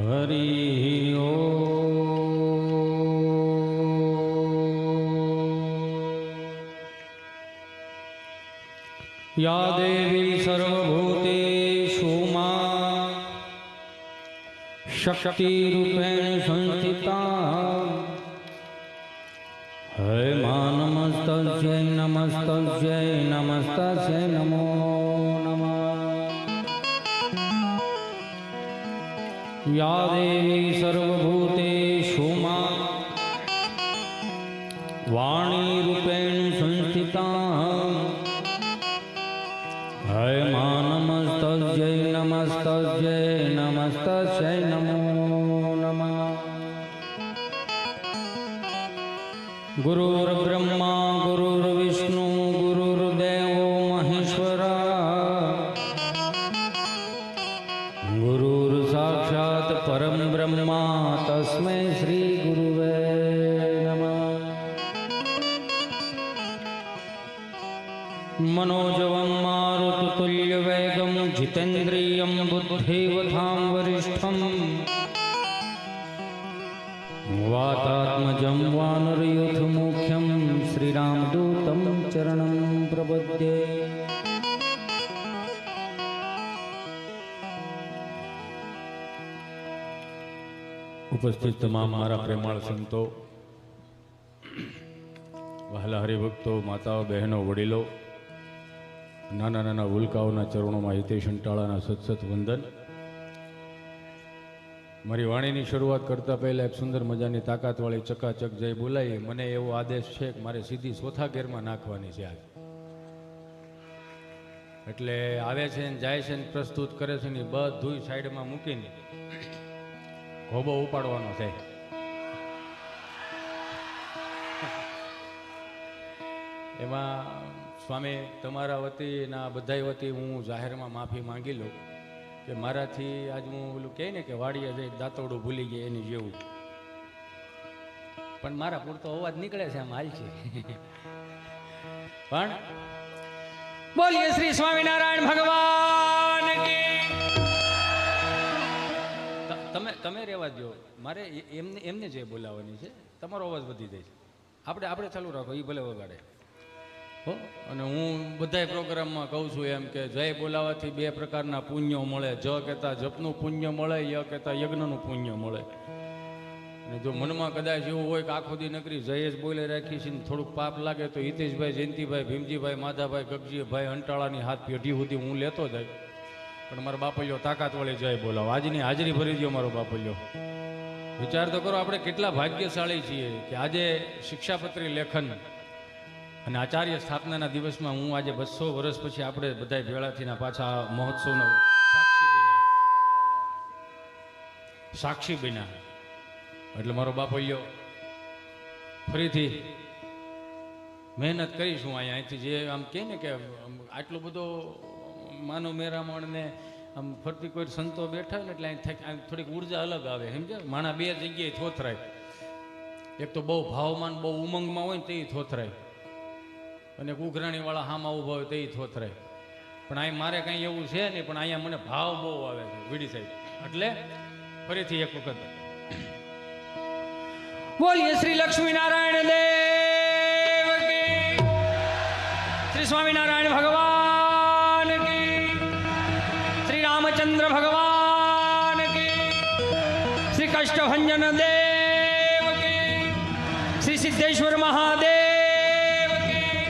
હરિ યા દેવી સર્વભૂતેષુ માં શક્તિરૂપેણ સંસ્થિતા હે મા નમસ્તસ્ય નમસ્તસ્ય નમસ્તસ્ય નમો નમઃ યા દેવી સર્વભૂતેષુ માં વાણીરૂપેણ સંસ્થિતા હે મા નમસ્તસ્ય નમસ્તસ્ય નમસ્તસ્ય નમો નમઃ ગુરુર્બ્રહ્મા ગુરુર્વિષ્ણુ ગુરુર્દેવો મહેશ્વરા ગુરુર સાક્ષાત પરમ બ્રહ્મા તસ્મૈ શ્રી ગુરુવે નમઃ મનોજવમ મારુતતુલ્ય વેગમ જીતેન્દ્રિયમ બુદ્ધિવતાં વરિષ્ઠમ વાતાત્મજં વાનરયુથ મુખ્યમ શ્રીરામદૂતમ ચરણં પ્રપદ્યે. ઉપસ્થિત તમામ મારા પ્રેમાળ સંતો, વહાલા હરિભક્તો, માતાઓ, બહેનો, વડીલો, નાના નાના ભૂલકાઓના ચરણોમાં હિતેશ અંટાળાના સતસત વંદન. મારી વાણીની શરૂઆત કરતા પહેલા એક સુંદર મજાની તાકાતવાળી ચકાચક જય બોલાવી. મને એવો આદેશ છે કે મારે સીધી ચોથા ગેરમાં નાખવાની છે આજ. એટલે આવે છે ને જાય છે ને પ્રસ્તુત કરે છે ને બધું સાઈડમાં મૂકીને હોબો ઉપાડવાનો છે. એમાં સ્વામી તમારા વતીના બધા વતી હું જાહેરમાં માફી માંગી લઉં કે મારાથી આજ હું ઓલું કહે ને કે વાડીએ જઈ દાંતોડું ભૂલી ગયા એની જેવું, પણ મારા પૂરતો અવાજ નીકળે છે આમ હાલ છે. પણ બોલીએ શ્રી સ્વામિનારાયણ ભગવાન કી. તમે રહેવા દો, મારે એમને જે બોલાવવાની છે. તમારો અવાજ વધી જાય છે, આપણે ચાલુ રાખો, એ ભલે વગાડે હો. અને હું બધા પ્રોગ્રામમાં કહું છું એમ કે જય બોલાવાથી બે પ્રકારના પુણ્યો મળે. જ કહેતા જપનું પુણ્ય મળે, ય કહેતા યજ્ઞનું પુણ્ય મળે. અને જો મનમાં કદાચ એવું હોય કે આખો દી નકરી જય જ બોલે રાખી છે ને થોડુંક પાપ લાગે તો હિતેશભાઈ, જયંતિભાઈ, ભીમજીભાઈ, માધાભાઈ, ગગજીભાઈ, અંટાળાની હાથ પેઢી સુધી હું લેતો જાય. પણ મારો બાપલ્યો તાકાતવાળી જય બોલાવો. આજની હાજરી ભરી દો મારો બાપલ્યો. વિચાર તો કરો આપણે કેટલા ભાગ્યશાળી છીએ કે આજે શિક્ષાપત્રી લેખન અને આચાર્ય સ્થાપનાના દિવસમાં હું આજે 200 વર્ષ પછી આપણે બધા ભેળા થઈને પાછા મહોત્સવનો સાક્ષી બન્યા. એટલે મારો બાપલ્યો ફરીથી મહેનત કરીશું. અહીંયાથી જે આમ કહે ને કે આટલું બધો માનો મેરામણ ને આમ ફરતી કોઈ સંતો બેઠા હોય ને એટલે અહીં થોડીક ઉર્જા અલગ આવે. સમજે, માણા બે જગ્યાએ થોથરાય. એક તો બહુ ભાવમાન બહુ ઉમંગમાં હોય ને તે થોથરાય, અને ઉઘરાણી વાળા હામાં ઉભા હોય તે થોથરાય. પણ અહીં મારે કંઈ એવું છે નહીં, પણ અહીંયા મને ભાવ બહુ આવે છે વીડી સાહેબ. એટલે ફરીથી એક વખત બોલીએ શ્રી લક્ષ્મીનારાયણ દેવ કી, શ્રી સ્વામિનારાયણ ભગવાન કી, શ્રી રામચંદ્ર ભગવાન કી, શ્રી કષ્ટભંજન દેવ કી, શ્રી સિદ્ધેશ્વર મહાદેવ કી,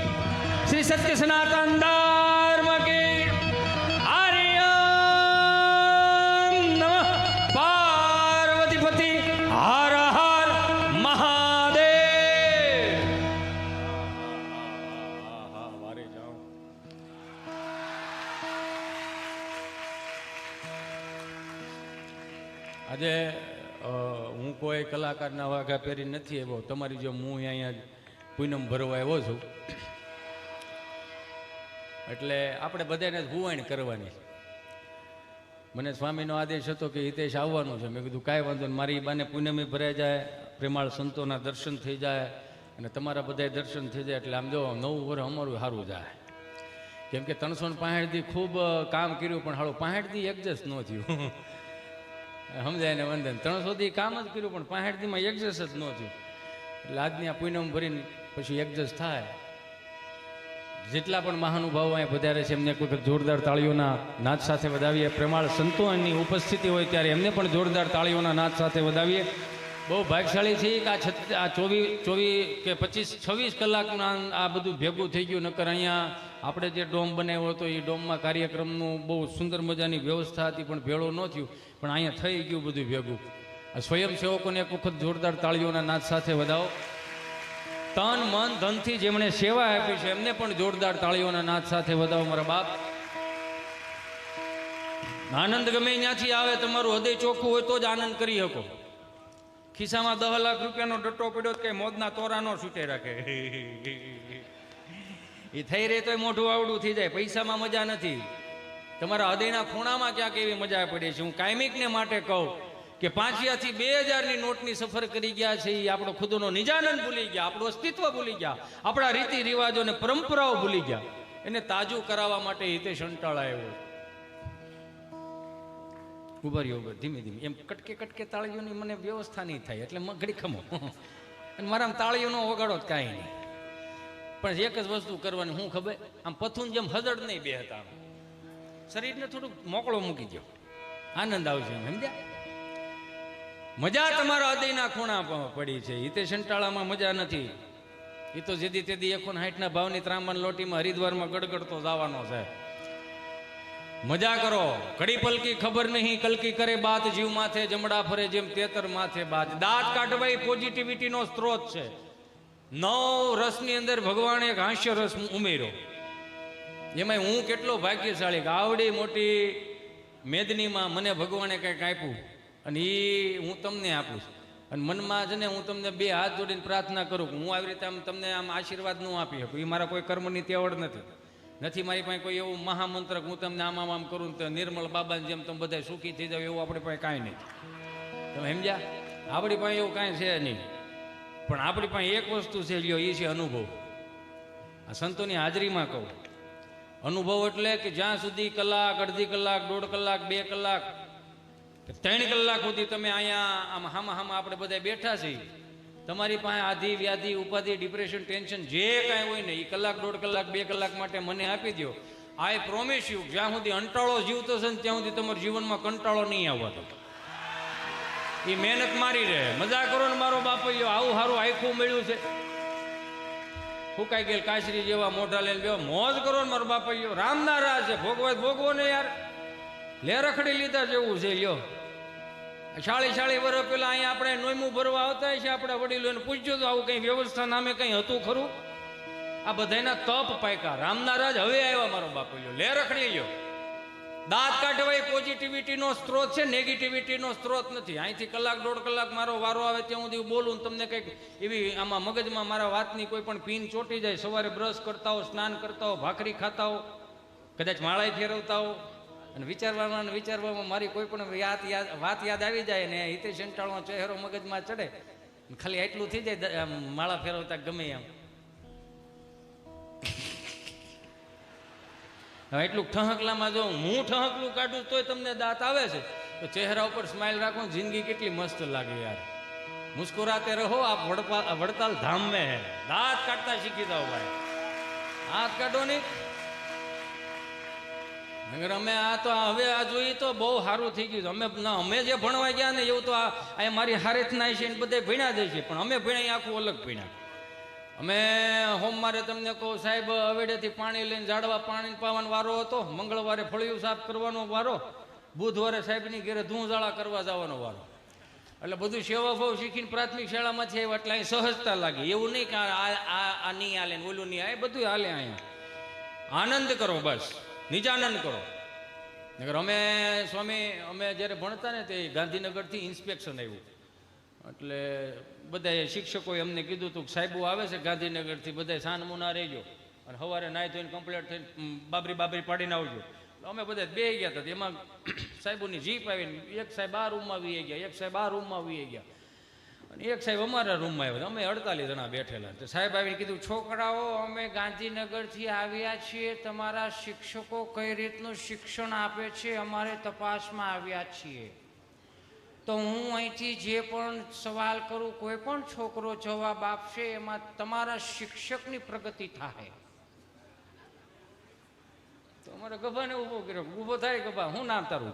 શ્રી સત્ય સનાતન ધર્મ કી. હરિ નમઃ પાર્વતીપતિ હર હર મહાદેવ. વારે જાઓ. આજે હું કોઈ કલાકારના વાઘા પહેરી નથી આવ્યો. તમારી જેમ હું અહીંયા પૂનમ ભરવા આવ્યો છું. એટલે આપણે બધાને હુવાણ કરવાની. મને સ્વામીનો આદેશ હતો કે હિતેશ આવવાનું છે. મેં કીધું કાંઈ વાંધો નહીં, મારી બાને પૂનમી ભરાઈ જાય, પ્રેમાળ સંતોના દર્શન થઈ જાય અને તમારા બધા દર્શન થઈ જાય. એટલે આમ જો 9 વર્ષ અમારું સારું જાય. કેમ કે 365 દી ખૂબ કામ કર્યું, પણ હાલો 65 દી એડજસ્ટ ન થયું. સમજાય ને વંદન 300 દી કામ જ કર્યું પણ 65 દીમાં એડજસ્ટ જ ન થયું. એટલે આજની આ પૂનમ ભરીને પછી એડજસ્ટ થાય. જેટલા પણ મહાનુભાવો અહીંયા પધારે છે એમને કોઈ જોરદાર તાળીઓના નાદ સાથે વધાવીએ. પ્રેમાળ સંતોની ઉપસ્થિતિ હોય ત્યારે એમને પણ જોરદાર તાળીઓના નાદ સાથે વધાવીએ. બહુ ભાગ્યશાળી છે કે આ 24 કે 25 26 કલાકના આ બધું ભેગું થઈ ગયું. નકર અહીંયા આપણે જે ડોમ બનાવ્યો હતો એ ડોમમાં કાર્યક્રમનું બહુ સુંદર મજાની વ્યવસ્થા હતી પણ ભેળો ન થયું. પણ અહીંયા થઈ ગયું બધું ભેગું. આ સ્વયંસેવકોને એક વખત જોરદાર તાળીઓના નાદ સાથે વધાવો. તન મન ધનથી જેમણે સેવા આપી છે એમને પણ જોરદાર તાળીઓના નાદ સાથે વધાવો. મારા બાપ, આનંદ ગમે ત્યાંથી આવે, તમારું હૃદય ચોખ્ખું હોય તો જ આનંદ કરી શકો. ખિસ્સામાં 10 લાખ રૂપિયાનો ડટ્ટો પડ્યો કઈ મોજના તોરા નો છૂટે રાખે. એ થઈ રહે તો મોઢું આવડું થઈ જાય. પૈસામાં મજા નથી. તમારા હૃદયના ખૂણામાં ક્યાંક એવી મજા પડી છે. હું કાયમિકને માટે કહું કે 5,000 થી 2,000ની નોટની સફર કરી ગયા છે. એ આપણો ખુદનો નિજાનંદ ભૂલી ગયા, આપણું અસ્તિત્વ ભૂલી ગયા, આપણા રીતિ રિવાજો અને પરંપરાઓ ભૂલી ગયા. એને તાજું કરાવવા માટે હિતેશ અંટાળા આવ્યો. ઉભા રહ્યો, ધીમે ધીમે એમ કટકે કટકે તાળીઓની મને વ્યવસ્થા નહીં થાય એટલે ઘડી ખમો. અને મારા તાળીઓનો વગાડો જ કાંઈ નહીં. પણ એક જ વસ્તુ કરવાની, હું ખબર, આમ પથું જેમ હદડ નહીં બે હતા, શરીરને થોડુંક મોકળો મૂકી દો, આનંદ આવશે. એમ સમજ્યા? મજા તમારા હૃદયના ખૂણા પડી છે. હિતેશ અંટાળામાં મજા નથી. એ તો જેદી તેદી 160ના ભાવની ત્રાંબાન લોટીમાં હરિદ્વારમાં ગડગડતો જવાનો છે. મજા કરો. ઘડી પલકી ખબર નહીં કલકી કરે બાત, જીવ માથે જમડા ફરે જેમ તેતર માથે બાજ. દાંત કાઢવા એ પોઝિટિવિટીનો સ્ત્રોત છે. 9 રસની અંદર ભગવાને એક હાસ્ય રસ ઉમેર્યો. એમાં હું કેટલો ભાગ્યશાળી કે આવડી મોટી મેદનીમાં મને ભગવાને કંઈક આપ્યું અને એ હું તમને આપું છું. અને મનમાં છે ને હું તમને 2 હાથ જોડીને પ્રાર્થના કરું કે હું આવી રીતે આમ તમને આમ આશીર્વાદ ન આપી શકું. એ મારા કોઈ કર્મની તેવડ નથી મારી પાસે કોઈ એવું મહામંત્ર હું તમને આમ આમ કરું તો નિર્મળ બાબાની જેમ તમે બધા સુખી થઈ જાવ એવું આપણી પાસે કાંઈ નહીં. તમે સમજ્યા? આપણી પાસે એવું કાંઈ છે નહીં. પણ આપણી પાસે એક વસ્તુ છે, લ્યો, એ છે અનુભવ. આ સંતોની હાજરીમાં કહું, અનુભવ એટલે કે જ્યાં સુધી કલાક, અડધી કલાક, 1.5 કલાક, 2 કલાક, 3 કલાક સુધી તમે અહીંયા આમ હામાં આપણે બધા બેઠા છીએ, તમારી પાસે આધિ વ્યાધિ ઉપાધિ ડિપ્રેશન ટેન્શન જે કાંઈ હોય ને એ કલાક, 1.5 કલાક, 2 કલાક માટે મને આપી દો. આઈ પ્રોમિસ યુ, જ્યાં સુધી અંટાળો જીવતો છે ને ત્યાં સુધી તમારા જીવનમાં કંટાળો નહીં આવતો. એ મહેનત મારી રહે. મજા કરો ને મારો બાપૈયો, આવું સારું આખું મળ્યું છે. ફૂંકાઈ ગયેલ કાશરી જેવા મોઢા લઈને બેવા મોજ કરો ને મારો બાપૈયો. રામના રાજ છે, ભોગવો ને યાર. લે રખડી લીધા જેવું છે. લ્યો, 40 વર્ષ પેલા અહીંયા આપણે નોયમું ભરવા આવતા છે, આપણે વડીલોને પૂછજો તો આવું કઈ વ્યવસ્થા નામે કઈ હતું ખરું? આ બધાના તપ પાયકા. રામના રાજ હવે આવ્યા મારો બાપૈયો. લે રખડી લ્યો. દાંત કાઢવા એ પોઝિટિવિટીનો સ્ત્રોત છે, નેગેટિવિટીનો સ્ત્રોત નથી. અહીંથી કલાક, 1.5 કલાક મારો વારો આવે ત્યાં સુધી બોલું તમને કંઈક એવી આમાં મગજમાં મારા વાતની કોઈ પણ પીન ચોટી જાય. સવારે બ્રશ કરતા હો, સ્નાન કરતા હો, ભાખરી ખાતા હો, કદાચ માળાઈ ફેરવતા હો અને વિચારવામાં મારી કોઈ પણ વાત યાદ આવી જાય ને હિતેશ અંટાળાનો ચહેરો મગજમાં ચડે, ખાલી એટલું થઈ જાય માળા ફેરવતા ગમે એમ. હવે એટલું ઠહકલામાં જો હું ઠહકલું કાઢું તોય તમને દાંત આવે છે તો ચહેરા ઉપર સ્માઇલ રાખો. જિંદગી કેટલી મસ્ત લાગે યાર. મુસ્કુરાતે રહો, આપ વડતાલ ધામ મેં હે. દાંત કાઢતા શીખી જાઓ ભાઈ. હાથ કાઢો નહીં. અમે આ તો હવે આ જોઈએ તો બહુ સારું થઈ ગયું. અમે જે ભણવા ગયા ને એવું તો આ મારી હારેથના છે બધા ભણ્યા જાય છે, પણ અમે ભણ્યા આખું અલગ ભણ્યા. અમે સોમવારે તમને કહું સાહેબ હવેડેથી પાણી લઈને ઝાડવા પાણી પાવાનો વારો હતો, મંગળવારે ફળિયું સાફ કરવાનો વારો, બુધવારે સાહેબની ઘેરે ધૂંઝાળા કરવા જવાનો વારો. એટલે બધું સેવા ભાવ શીખીને પ્રાથમિક શાળામાંથી આવ્યા એટલે અહીં સહજતા લાગી. એવું નહીં કે આ નહીં હાલે ને ઓલું નહીં, આ બધું હાલે. અહીંયા આનંદ કરો, બસ નિજાનંદ કરો. અમે જ્યારે ભણતા ને તે ગાંધીનગરથી ઇન્સ્પેક્શન આવ્યું એટલે બધા શિક્ષકોએ અમને કીધું હતું કે સાહેબો આવે છે ગાંધીનગરથી, બધા સાનમુના રહેજો અને સવારે નાહી ધોઈને કમ્પ્લીટ થઈને બાબરી પાડીને આવજો. અમે બધા બે ગયા હતા. એમાં સાહેબોની જીપ આવીને એક સાહેબ આ રૂમમાં આવી ગયા, એક સાહેબ આ રૂમમાં આવી ગયા અને એક સાહેબ અમારા રૂમમાં આવ્યા. અમે 48 જણા બેઠેલા. તો સાહેબ આવીને કીધું, છોકરાઓ અમે ગાંધીનગરથી આવ્યા છીએ, તમારા શિક્ષકો કઈ રીતનું શિક્ષણ આપે છે અમારે તપાસમાં આવ્યા છીએ. તો હું અહીંથી જે પણ સવાલ કરું કોઈ પણ છોકરો જવાબ આપશે એમાં તમારા શિક્ષકની પ્રગતિ થાય. તો અમારે ગભાને ઊભો કર્યો. ઊભો થાય ગભા, હું નામ તારું?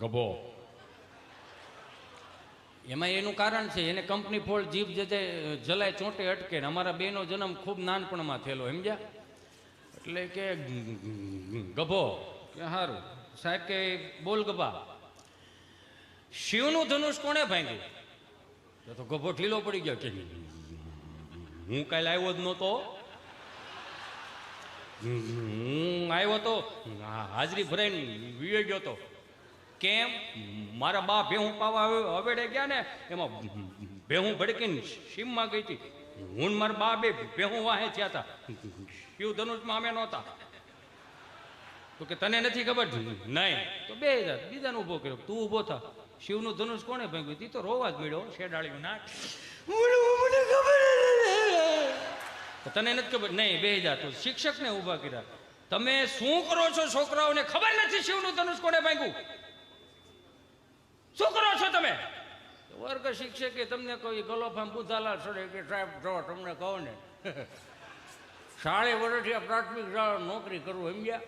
ગભો. એમાં એનું કારણ છે, એને કંપની ફોલ્ડ જીભ જે જલાય ચોંટે અટકે ને. અમારા બેનો જન્મ ખૂબ નાનપણમાં થયેલો, સમજ્યા? એટલે કે ગભો કે સારું સાહેબ કે બોલ ગભા, શિવનું ધનુષ કોણે ભાંગ્યું? તો ગભો ઢીલો પડી ગયો કે હું કાલે આવ્યો જ નહોતો, હું આવ્યો તો હાજરી ભરાઈને વિયો ગયો તો. કેમ? મારા બા ભેહું પાવા હવેડે ગયા ને, એમાં ભેહું ભડકીને સીમમાં ગઈ હતી. હું મારા બા બે ભેહું વાહે થયા હતા, શિવ ધનુષમાં અમે નહોતા. તો કે તને નથી ખબર? નહીં. તો બે બીજાને ઊભો કર્યો, તું ઊભો થા. શિવનું ધનુષ કોણે ભાંગ્યું? તી તો રોવા જ મળ્યો, શેડાળ્યું નાક. મને ખબર તને નથી ખબર? નહીં. બે જા. તો શિક્ષકને ઊભા કર્યા, તમે શું કરો છો? છોકરાઓને ખબર નથી શિવનું ધનુષ કોણે ભાંગ્યું? શું કરો છો તમે? વર્ગ શિક્ષકે તમને કોઈ ગલોફામ બુધાલાલ સડે કે સાહેબ જો તમને કહો ને, 60 વર્ષથી પ્રાથમિક નોકરી કરવું, સમજ્યા?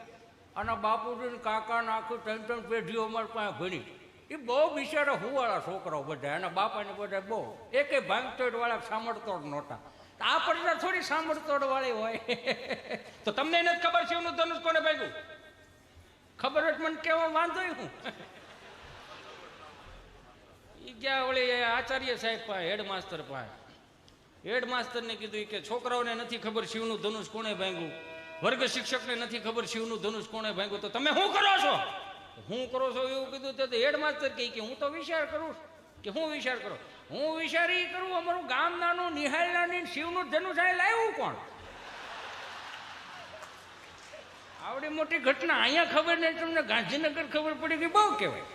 અને બાપુજી કાકા આખું 3 પેઢીઓ અમારી પાસે ભણી. એ બહુ બિચારા હુવાળા છોકરાઓ બધા, એના બાપાને બધા બહુ એકે ભાંગતોડ વાળા સાંભળતોડ નહોતા. આ પડતા થોડી સાંભળતોડ વાળી હોય. તો તમને નથી ખબર શિવનું ધનુષ કોને ભાગ્યું? ખબર જ મને કેવો વાંધો હું. એ ગયા વળી આચાર્ય સાહેબ પાસે, હેડમાસ્ટર પાસે. હેડમાસ્ટરને કીધું કે છોકરાઓને નથી ખબર શિવનું ધનુષ કોણે ભાંગ્યું, વર્ગ શિક્ષકને નથી ખબર શિવનું ધનુષ કોણે ભાંગ્યું, તો તમે શું કરો છો? હું કરો છો એવું કીધું તો હેડમાસ્ટર કહે કે હું તો વિચાર કરું. કે હું વિચાર કરું? હું વિચાર એ કરું, અમારું ગામ નાનું નિહાળ નાની શિવનું ધનુષ આ લાવ્યું કોણ? આવડી મોટી ઘટના અહીંયા ખબર નહીં, તમને ગાંધીનગર ખબર પડી ગઈ, બહુ કહેવાય.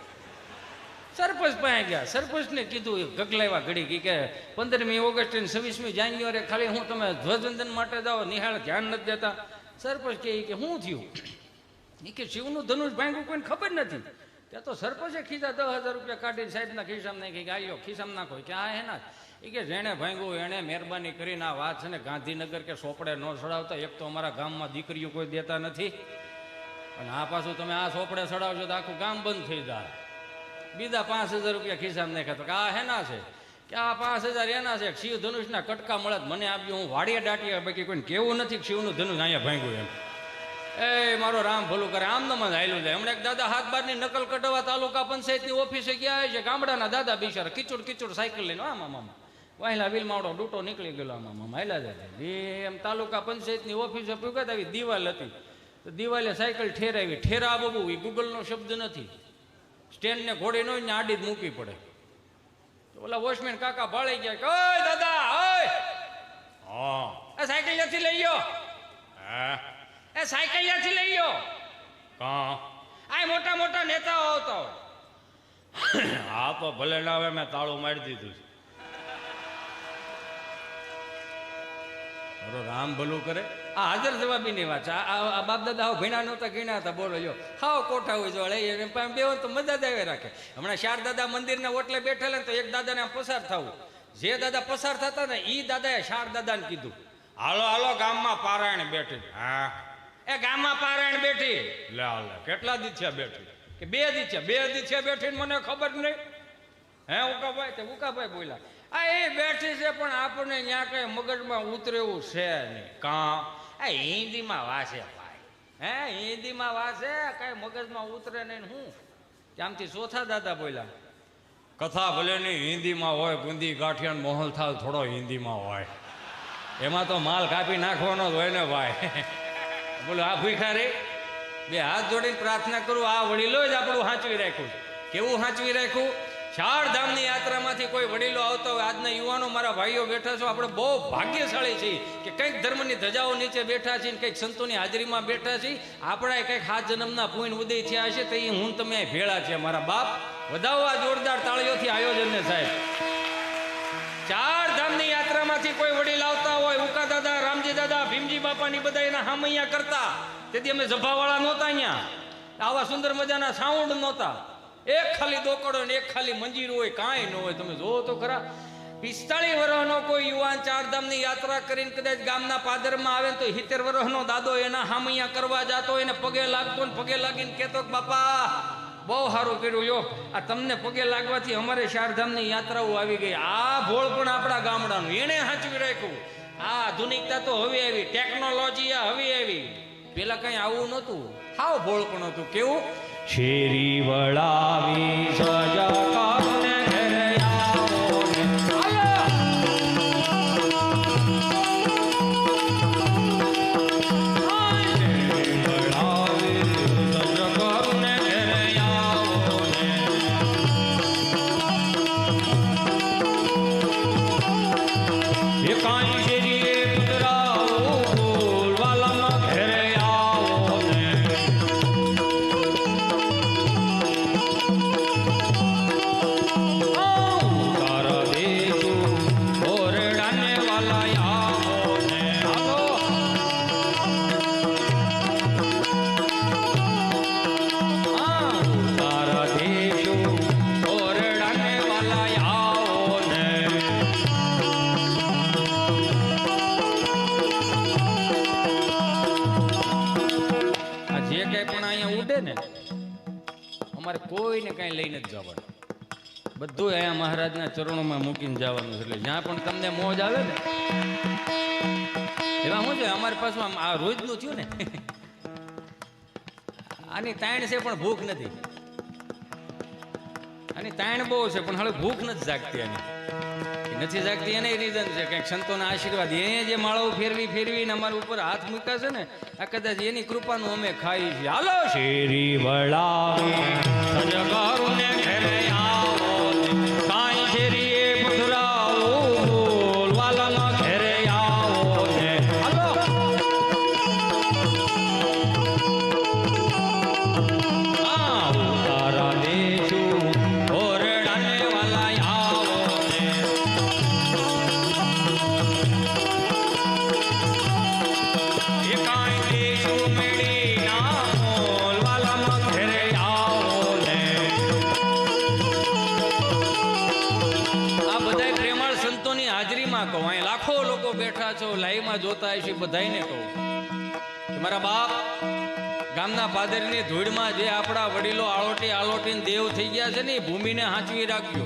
સરપંચ પાસે ગયા, સરપંચને કીધું ગગલાવ્યા ઘડી કે 15મી ઓગસ્ટ અને 26મી જાન્યુઆરી ખાલી હું તમે ધ્વજવંદન માટે જાઓ, નિહાળ ધ્યાન નથી દેતા. સરપંચ કહે કે શું થયું? એ કે શિવનું ધનુષ ભાંગ્યું કોઈને ખબર નથી. ત્યાં તો સરપંચે ખીધા 10,000 રૂપિયા કાઢીને સાહેબના ખિસ્સામાં નાખી કે આયો ખિસ્સામાં નાખો. કે આ એના એ કે જેણે ભાંગ્યું એણે મહેરબાની કરીને આ વાત છે ને ગાંધીનગર કે સોપડે ન ચડાવતા. એક તો અમારા ગામમાં દીકરીઓ કોઈ દેતા નથી, અને આ પાછું તમે આ સોપડે ચડાવશો તો આખું ગામ બંધ થઈ જાય. બીજા 5,000 રૂપિયા ખિસ્સામાં નાખ્યા. તો કે આ હેના છે? કે આ 5,000 એના છે. શિવ ધનુષના કટકા મળે મને આપ્યું, હું વાડીએ દાટીએ, બાકી કોઈને કેવું નથી કે શિવનું ધનુષ અહીંયા ભાંગ્યું એમ. એ મારો રામ ભલું કરે, આમ નમ જ હાયલું જાય. હમણાં એક દાદા 7-12ની નકલ કઢાવવા તાલુકા પંચાયતની ઓફિસે ગયા છે. ગામડાના દાદા બિચારા કિચોડ સાયકલ લઈને આમ વાહેલા વિલ માવડો ડૂટો નીકળી ગયેલો આમ હાયલા જાય. એમ તાલુકા પંચાયતની ઓફિસે પૂગત આવી દિવાલ હતી, તો દિવાલે સાયકલ ઠેરાવી. ઠેરા બબુ એ ગૂગલનો શબ્દ નથી, સ્ટેન્ડને ઘોડી નો આડી જ મૂકવી પડે. તો ઓલા વોચમેન કાકા ભાળી ગયા કે ઓય દાદા ઓય, હા એ સાયકલ નથી લઈ ગયો? હા એ સાયકલ નથી લઈ ગયો? કા આ મોટા મોટા નેતાઓ આવતા હોય. હા તો ભલે ના આવે, મેં તાળું મારી દીધું છે. રામ ભલું કરે. આ હાજર જવાબીની વાત છે. આ બાપ દાદા ભીણા નહોતા ગીણા હતા, બોલો જો હાવ કોઠા હોય જોડે બેવો તો મજા જ આવે રાખે. હમણાં 4 દાદા મંદિરના ઓટલે બેઠેલા ને, તો એક દાદાને પસાર થવું. જે દાદા પસાર થતા ને એ દાદાએ 4 દાદાને કીધું હાલો હાલો ગામમાં પારાયણ બેઠી. હા એ ગામમાં પારાયણ બેઠી. લે હાલે કેટલા દી થયા બેઠી? કે 2 દી થયા. 2 દી થયા બેઠી મને ખબર નહીં. હે ઉકાભાઈ? તે ઉકાભાઈ બોલ્યા આ એ બેઠી છે પણ આપણને ત્યાં કઈ મગજમાં ઉતરે એવું છે નહીં. કાં આ હિન્દીમાં વાસે ભાઈ, હે હિન્દીમાં વાસે, કઈ મગજમાં ઉતરે નહીં. હું ત્યાંથી ચોથા દાદા બોલ્યા કથા ભલે નહીં હિન્દીમાં હોય, ગુંદી ગાંઠિયા મોહલ થાળ થોડો હિન્દીમાં હોય, એમાં તો માલ કાપી નાખવાનો જ હોય ને ભાઈ. બોલો આ ભૂખા રે. 2 હાથ જોડીને પ્રાર્થના કરું, આ વડીલો જ આપણું સાચવી રાખ્યું. કેવું સાચવી રાખ્યું? 4 ધામની યાત્રામાંથી કોઈ વડીલો આવતા હોય. આજના યુવાનો મારા ભાઈઓ બેઠા છો, આપણે બહુ ભાગ્યશાળી છીએ કે કંઈક ધર્મની ધજાઓ નીચે બેઠા છીએ, કંઈક સંતોની હાજરીમાં બેઠા છીએ. આપણા કંઈક 7 જન્મના પુણ્ય ઉદય થયા હશે, તો એ હું તમે ભેળા છે. મારા બાપ વધાવો આ જોરદાર તાળીઓથી આયોજનને સાહેબ. 4 ધામની યાત્રામાંથી કોઈ વડીલ આવતા હોય, ઉકા દાદા, રામજી દાદા, ભીમજી બાપાની બધા એના હામૈયા કરતા. તેથી અમે જભાવાળા નહોતા, અહીંયા આવા સુંદર મજાના સાઉન્ડ નહોતા. એક ખાલી દોકડો ને એક ખાલી મંજીર હોય, કાંઈ ન હોય. તમે જોવો તો ખરા, 45 વર્ષનો કોઈ યુવાન ચારધામની યાત્રા કરીને કદાચ ગામના પાદરમાં આવે તો 70 વર્ષનો દાદો એના હામૈયા કરવા જતો, એને પગે લાગતો ને પગે લાગીને કહેતો કે બાપા બહુ સારું કર્યું, યો આ તમને પગે લાગવાથી અમારે ચારધામની યાત્રાઓ આવી ગઈ. આ ભોળ પણ આપણા ગામડાનું એને સાચવી રાખ્યું. આ આધુનિકતા તો હવે આવી, ટેકનોલોજી હવે આવી. પેલા કઈ આવું નહોતું, હાવ ભોળ પણ હતું. કેવું? શેરી વળાવી સજા અમારે કોઈને કાંઈ લઈને જ જવાનું, બધું અહીંયા મહારાજના ચરણોમાં મૂકીને જવાનું છે. એટલે જ્યાં પણ તમને મોજ આવે ને એમાં શું છે, અમારી પાછું આમ આ રોજનું થયું ને આની તાણ છે પણ ભૂખ નથી. આની તાણ બહુ છે પણ હવે ભૂખ નથી જાગતી. આની નથી જાગતી એને રીઝન છે કંઈક સંતોના આશીર્વાદ. એ જે માળાઓ ફેરવીને અમારા ઉપર હાથ મૂક્યા છે ને, આ કદાચ એની કૃપાનું અમે ખાઈ છીએ. હાલો શેરી વળાવી સજગારુને ઘરે આવો, કાંઈ શેરી એ પધરાવો, વાલાના ઘરે આવો ને. હાલો તારા દેશું ઓરડાને વાલા આવો ને. એ કાંઈ દેશું મેળી ના મોલ, વાલાના ઘરે આવો ને. આ બધાય પ્રેમાળ સંતોની હાજરીમાં કહું, અહીં લાખો લોકો બેઠા છો, લાઈવમાં જોતા હશે, બધાયને કહું કે મારા બાપ ગામના પાદરની ધૂળમાં જે આપણા વડીલો આળોટીને દેવ થઈ ગયા છે ને, એ ભૂમિને હાંચવી રાખજો,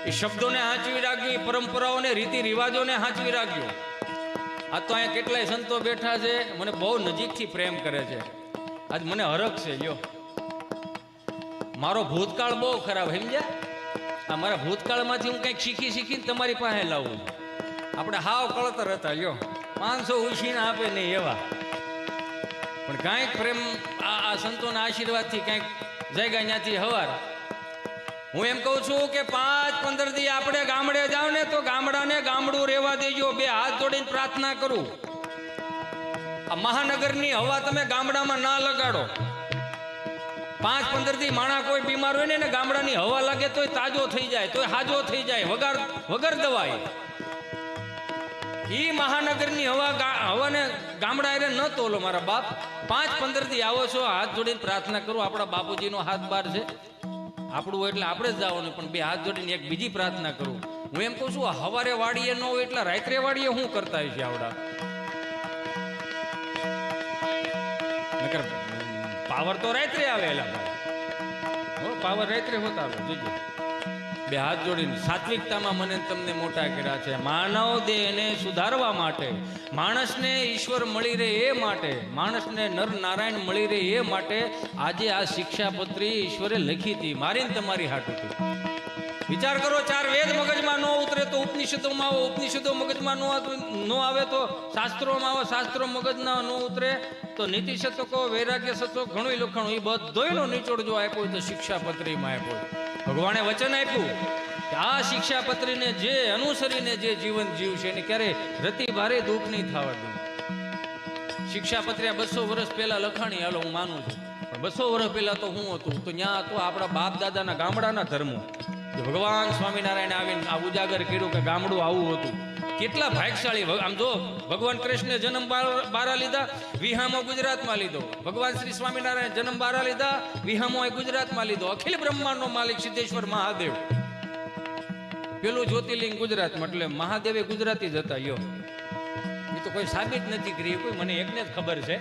એ શબ્દોને હાંચવી રાખજો, એ પરંપરાઓને રીતિ રિવાજોને હાંચવી રાખજો. આ તો અહીંયા કેટલાય સંતો બેઠા છે, મને બહુ નજીકથી પ્રેમ કરે છે. આજ મને હરખ છે. લ્યો મારો ભૂતકાળ બહુ ખરાબ, સમજ્યા? આ મારા ભૂતકાળમાંથી હું કંઈક શીખીને તમારી પાસે લાવું. આપણે હાવ કળતર હતા, લ્યો 500 ઉછીને આપે નહીં એવા, પણ કાંઈક પ્રેમ આ સંતોના આશીર્વાદથી કાંઈક જાગ્યા ત્યાંથી હવાર. હું એમ કહું છું કે 5-15 દી આપણે ગામડે જાવ ને તો ગામડાને ગામડું રહેવા દેજો. 2 હાથ જોડીને પ્રાર્થના કરું, આ મહાનગરની હવા તમે ગામડામાં ના લગાડો. 5-15 દી માણા કોઈ બીમાર હોય ને ગામડાની હવા લાગે તોય તાજો થઈ જાય, તોય હાજો થઈ જાય, વગર દવાઈ. ઈ મહાનગરની હવાને ગામડા એને ન તોલો મારા બાપ. 5-15 દી આવો છો, હાથ જોડીને પ્રાર્થના કરું. આપણા બાપુજીનો હાથ બાર છે, આપણું એટલે આપણે જ જવાનું, પણ 2 હાથ જોડીને એક બીજી પ્રાર્થના કરું. હું એમ કહું છું, હવારે વાડીએ ન હોય એટલે રાત્રે વાડીએ શું કરતા હોય છે આવડા? નકર પાવર તો રાત્રે આવેલા ભાઈ, પાવર રાત્રે હોતા આવે. જોજો 2 હાથ જોડીને સાત્વિકતામાં મને તમને મોટા કર્યા છે. માનવ દેહને સુધારવા માટે, માણસને ઈશ્વર મળી રહે એ માટે, માણસને નર નારાયણ મળી રહે એ માટે આજે આ શિક્ષાપત્રી ઈશ્વરે લખી હતી, મારીને તમારી હાટું હતી. વિચાર કરો, 4 વેદ મગજમાં ન ઉતરે તો ઉપનિષદોમાં આવો, ઉપનિષદો મગજમાં ન આવે તો શાસ્ત્રોમાં આવો, શાસ્ત્રો મગજના ન ઉતરે તો નીતિ શતકો, વૈરાગ્ય શતકો ઘણું લખાણું, એ બધોયનો નિચોડ જો આપ્યો તો શિક્ષાપત્રીમાં આપ્યો. ભગવાને વચન આપ્યું કે આ શિક્ષાપત્રીને જે અનુસરીને જે જીવન જીવશે એને ક્યારે રતિ ભારે દુઃખ નહીં થવા દે. શિક્ષાપત્રી 200 વર્ષ પહેલા લખાણી, હાલો હું માનું છું, પણ 200 વર્ષ પહેલા તો શું હતું? તો ત્યાં હતું આપણા બાપ દાદાના ગામડાના ધર્મો. ભગવાન સ્વામિનારાયણ આવીને આ ઉજાગર કર્યું કે ગામડું આવું હતું. કેટલા ભાગ્યશાળી. આમ જો ભગવાન કૃષ્ણે જન્મ બારા લીધા, વિહામો ગુજરાતમાં લીધો. ભગવાન શ્રી સ્વામિનારાયણ જન્મ બારા લીધા, વિહામો ગુજરાતમાં લીધો. અખિલ બ્રહ્માંડનો માલિક સિદ્ધેશ્વર મહાદેવ, પેલું જ્યોતિર્લિંગ ગુજરાતમાં, એટલે મહાદેવે ગુજરાતી જ હતા. યો એ તો કોઈ સાબિત નથી કરી કોઈ, મને એકને જ ખબર છે.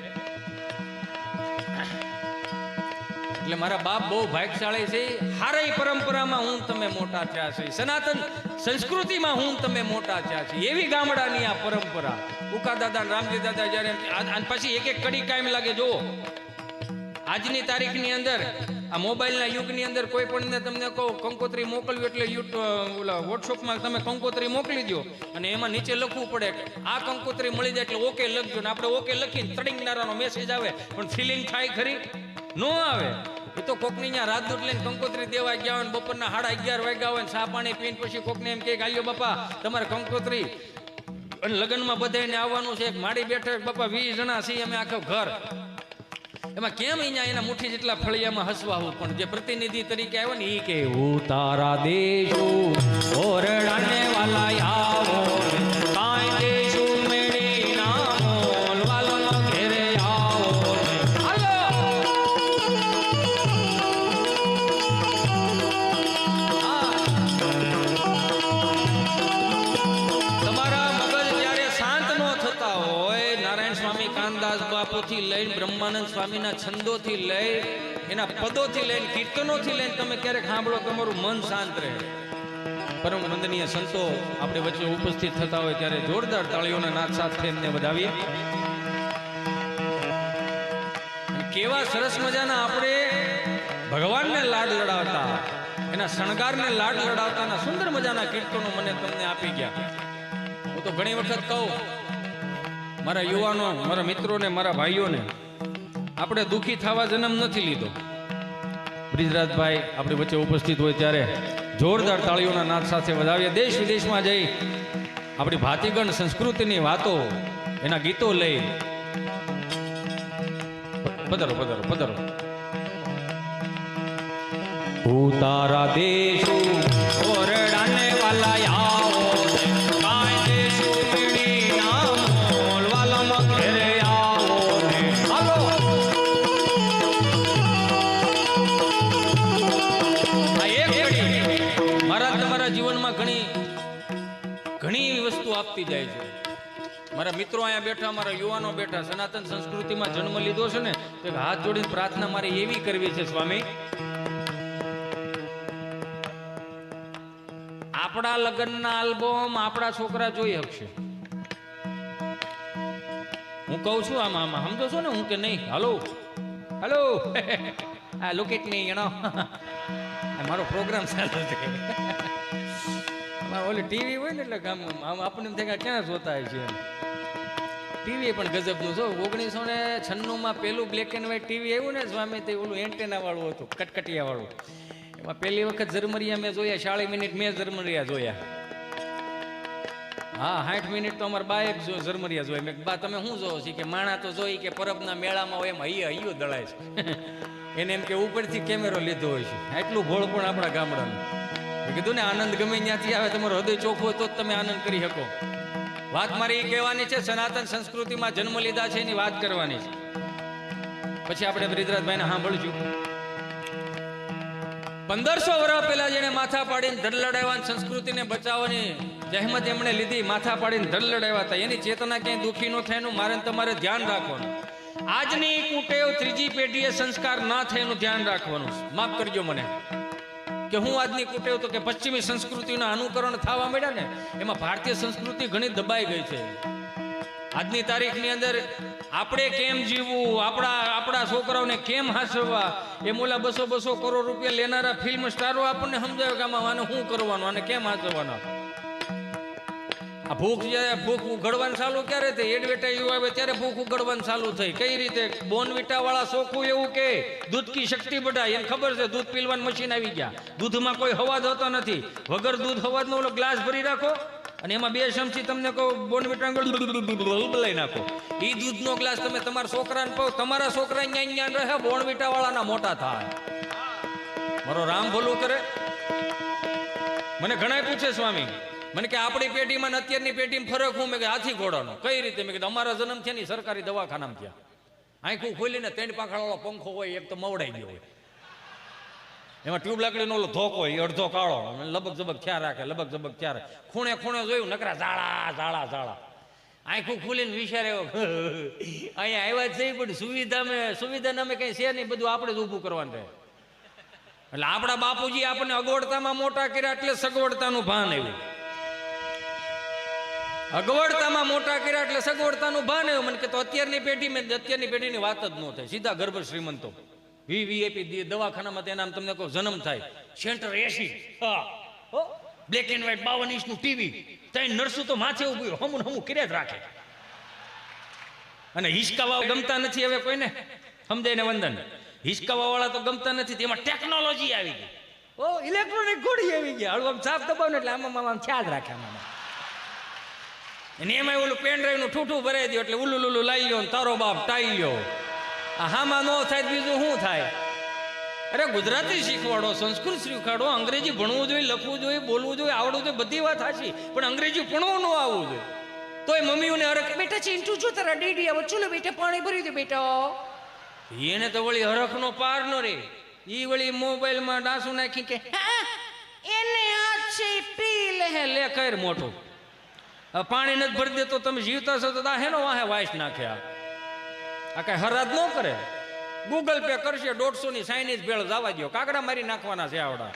એટલે મારા બાપ બહુ ભાગ્યશાળી છે. હારાઈ પરંપરામાં હું તમે મોટા થયા છે, સનાતન સંસ્કૃતિમાં હું તમે મોટા થયા છે, એવી ગામડાની આ પરંપરા. ઉકા દાદા રામજી દાદા જ્યારે પછી એક એક કડી કાયમ લાગે. જુઓ આજની તારીખની અંદર આ મોબાઈલના યુગની અંદર કોઈ પણ તમને કહો કંકોત્રી મોકલવી એટલે ઓલા વોટ્સઅપમાં તમે કંકોત્રી મોકલી દો અને એમાં નીચે લખવું પડે આ કંકોત્રી મળી જાય એટલે ઓકે લખજો. ને આપણે ઓકે લખીને તડિંગનારાનો મેસેજ આવે, પણ ફિલિંગ થાય ખરી? ન આવે. એ તો કોકની અહીંયા રાત દૂધ લઈને કંકોત્રી દેવા ગયા હોય, બપોરના 11:30 વાગ્યા હોય, ચા પાણી પીને પછી કોકને એમ કે ગાલ્યો બાપા તમારે કંકોત્રી અને લગ્નમાં બધાને આવવાનું છે, માડી બેઠક બાપા 20 જણા છીએ અમે આખો ઘર. એમાં કેમ અહીંયા એના મુઠ્ઠી જેટલા ફળિયામાં હસવાવું, પણ જે પ્રતિનિધિ તરીકે આવ્યો ને એ કે તારા દેશો ઓરડાને વાલા આવો કાંઈ દેશો મેળી ના મોલ વાલો ઘેરે આવો. હાલો તમારા મગજ જ્યારે શાંત ન થતા હોય, નારાયણ સ્વામી કાનદાસ બાપુથી લઈને બ્રહ્માનંદ સ્વામીના છંદોથી લઈ એના પદોથી લઈને કીર્તનોથી લઈને તમે ક્યારેક સાંભળો, તમારું મન શાંત રહે. પરમ વંદનીય સંતો આપણી વચ્ચે ઉપસ્થિત થતા હોય ત્યારે જોરદાર તાળીઓના નાદ સાથે એમને વધાવીએ. કેવા સરસ મજાના આપણે ભગવાનને લાડ લડાવતા, એના શણગારને લાડ લડાવતાના સુંદર મજાના કીર્તનો મને તમને આપી ગયા. હું તો ઘણી વખત કહું મારા યુવાનો, મારા મિત્રોને, મારા ભાઈઓને, આપણે દુઃખી થવા જન્મ નથી લીધો. બ્રિજરાજભાઈ આપણી વચ્ચે ઉપસ્થિત હોય ત્યારે જોરદાર તાળીઓના નાદ સાથે વધાવીએ. દેશ વિદેશમાં જઈ આપણી ભાતીગણ સંસ્કૃતિની વાતો, એના ગીતો લઈ પધારો પધારો પધારો. તારા દેશો ઓરડાને વાલા આવો કાંઈ દેશો મેળી ના મોલ વાલામાં ઘેરે આવો ને હાલો. આ એક ઘડી મારા તમારા જીવનમાં ઘણી વસ્તુ આપતી જાય છે. મારા મિત્રો અહીંયા બેઠા, મારા યુવાનો બેઠા, સનાતન સંસ્કૃતિમાં જન્મ લીધો છે ને, તો હાથ જોડીને પ્રાર્થના મારે એવી કરવી છે, સ્વામી આપણા લગ્નના આલ્બમ આપણા છોકરા જોઈ શકશે. હું કહું છું આમાં સમજો છો ને હું કે નહીં? હલો હલો આ look it me, you know મારો પ્રોગ્રામ ચાલુ છે. ઓલી ટીવી હોય ને એટલે આપણને એમ થાય કે ક્યાં જોતા હોય છે. ટીવી પણ ગજબનું છો. 1996માં પેલું બ્લેક એન્ડ વ્હાઈટ ટીવી આવ્યું ને સ્વામી, તે ઓલું એન્ટેના વાળું હતું, કટકટિયા વાળું. એમાં પહેલી વખત ઝરમરિયા મેં જોયા, 40 મિનિટ મેં ઝરમરિયા જોયા. હા 60 મિનિટ તો અમારા બાએ ઝરમરિયા જોયા. મેં બા તમે શું જોવો છો? કે માણા તો જોઈ કે પરબના મેળામાં હોય એમ હૈયો દળાય છે. એને એમ કે ઉપરથી કેમેરો લીધો હોય છે. એટલું ભોળ પણ આપણા ગામડાનું. મેં કીધું ને આનંદ ગમે ત્યાંથી આવે, તમારો હૃદય ચોખ્ખું હોય તો જ તમે આનંદ કરી શકો. વાત મારી એ કહેવાની છે, સનાતન સંસ્કૃતિમાં જન્મ લીધા છે એની વાત કરવાની છે. પછી આપણે બ્રિજરાજભાઈને સાંભળશું. 1500 વર્ષ પહેલા જેને માથા પાડીને ધડ લડાવવાની, સંસ્કૃતિને બચાવવાની જહેમત એમણે લીધી, માથા પાડીને ધડ લડાવ્યા હતા, એની ચેતના ક્યાંય દુઃખી ન થાય એનું મારે તમારે ધ્યાન રાખવાનું. આજની કુટેવ ત્રીજી પેઢીએ સંસ્કાર ના થાય એનું ધ્યાન રાખવાનું. માફ કરજો મને કે હું આજની કુટેવ તો કે પશ્ચિમી સંસ્કૃતિના અનુકરણ થવા મળ્યા ને, એમાં ભારતીય સંસ્કૃતિ ઘણી દબાઈ ગઈ છે. આજની તારીખની અંદર આપણે કેમ જીવવું, આપણા છોકરાઓને કેમ હાંસવા, એ મોલા 200 કરોડ રૂપિયા લેનારા ફિલ્મ સ્ટારો આપણને સમજાવે કે આમાં આને શું કરવાનું, આને કેમ હાંસવાના. આ ભૂખ ઉઘડવાનું ચાલુ ક્યારે થઈ? એડવર્ટાઈઝ આવે ત્યારે ભૂખ ઉઘડવાનું ચાલુ થઈ. કઈ રીતે? બોર્નવિટા વાળા ચોખ્ખું એવું કે દૂધ કી શક્તિ બઢાય. એને ખબર છે દૂધ પીલવાનું મશીન આવી ગયા. દૂધમાં કોઈ હવાજ હોતો નથી. વગર દૂધ હવાજનો ઓલો ગ્લાસ ભરી રાખો અને એમાં 2 ચમચી તમને કહો બોર્નવિટા બદલાઈ નાખો. એ દૂધનો ગ્લાસ તમે તમારા છોકરાને પાવ, તમારા છોકરા અહીંયા રહે, બોર્નવિટા વાળાના મોટા થાય. મારો રામ ભલું કરે. મને ઘણા પૂછે સ્વામી, મને કે આપણી પેઢીમાં ને અત્યારની પેઢીમાં ફરક હું? મેં કે હાથી ઘોડાનો. કઈ રીતે? મેં કીધું અમારા જન્મ થયા ને સરકારી દવાખાનામાં થયા. આંખું ખોલીને 3 પાંખડાવાળો પંખો હોય, એક તો મવડાઈ ગયો હોય, એમાં ટ્યુબ લાકડીનો ઓલો ધોકો હોય, અડધો કાળો, લબક જબક થયા રાખે, લબક જબક થયા રાખે. ખૂણે ખૂણે જોયું, નકરા ઝાડા ઝાડા ઝાડા. આંખું ખોલીને વિચારે અહીંયા આવ્યા જ નહીં, પણ સુવિધા અમે કઈ છે નહીં, બધું આપણે જ ઊભું કરવાનું રહે. એટલે આપણા બાપુજી આપણને અગવડતામાં મોટા કર્યા, એટલે સગવડતાનું ભાન આવ્યું. અગવડતામાં મોટા કર્યા એટલે સગવડતાનું ભાન આવ્યું. મને કે તો અત્યારની પેઢીની વાત જ ન થાય. સીધા ગર્ભ શ્રીમંતો વીવીઆઈપી દવાખાનામાં તેના તમને કહો જન્મ થાય, centre AC, black and white 52 ઇંચનું ટીવી, ત્યાં નર્સું તો માથે ઉભું હમું કર્યા જ રાખે. અને હિસકાવા ગમતા નથી હવે કોઈને, સમજાય ને વંદન? હિસકાવા વાળા તો ગમતા નથી, તેમાં ટેકનોલોજી આવી ગઈ. ઇલેક્ટ્રોનિક ઘોડી આવી ગયા. હળવું આમ સાફ દબાવ ને એટલે આમ છાજ રાખે આમાં. અને એમાં ઓલું પેન ડ્રાઈવ નું ઠૂઠું ભરાઈ દો એટલે ઉલું લુલું લાવી લ્યો, તારો બાપ ટાઈ લ્યો. આ હામાં ન થાય બીજું શું થાય? અરે ગુજરાતી શીખવાડો, સંસ્કૃત શીખવાડો, અંગ્રેજી ભણવું જોઈએ, લખવું જોઈએ, બોલવું જોઈએ, આવડવું જોઈએ, બધી વાત સાચી, પણ અંગ્રેજી ભણવું ન આવવું જોઈએ. તોય મમ્મીઓને હરખ, બેટા ચિંટુ જો તારા ડેડી આવો, ચલો બેટા પાણી ભરી દે બેટા. એને તો વળી હરખનો પાર ન રે. ઈ વળી મોબાઈલમાં ડાસું નાખી કે એને હાથ છે પી લે કર મોટું. પાણી નથી ભરી દેતો, તમે જીવતા છો તો હેનો વાહે વાઈસ નાખ્યા. આ કઈ હરાજ ન કરે. ગૂગલ પે કરશે, 150 ની ચાઇનીઝ ભેળ જવા દો, કાગડા મારી નાખવાના છે આવડા.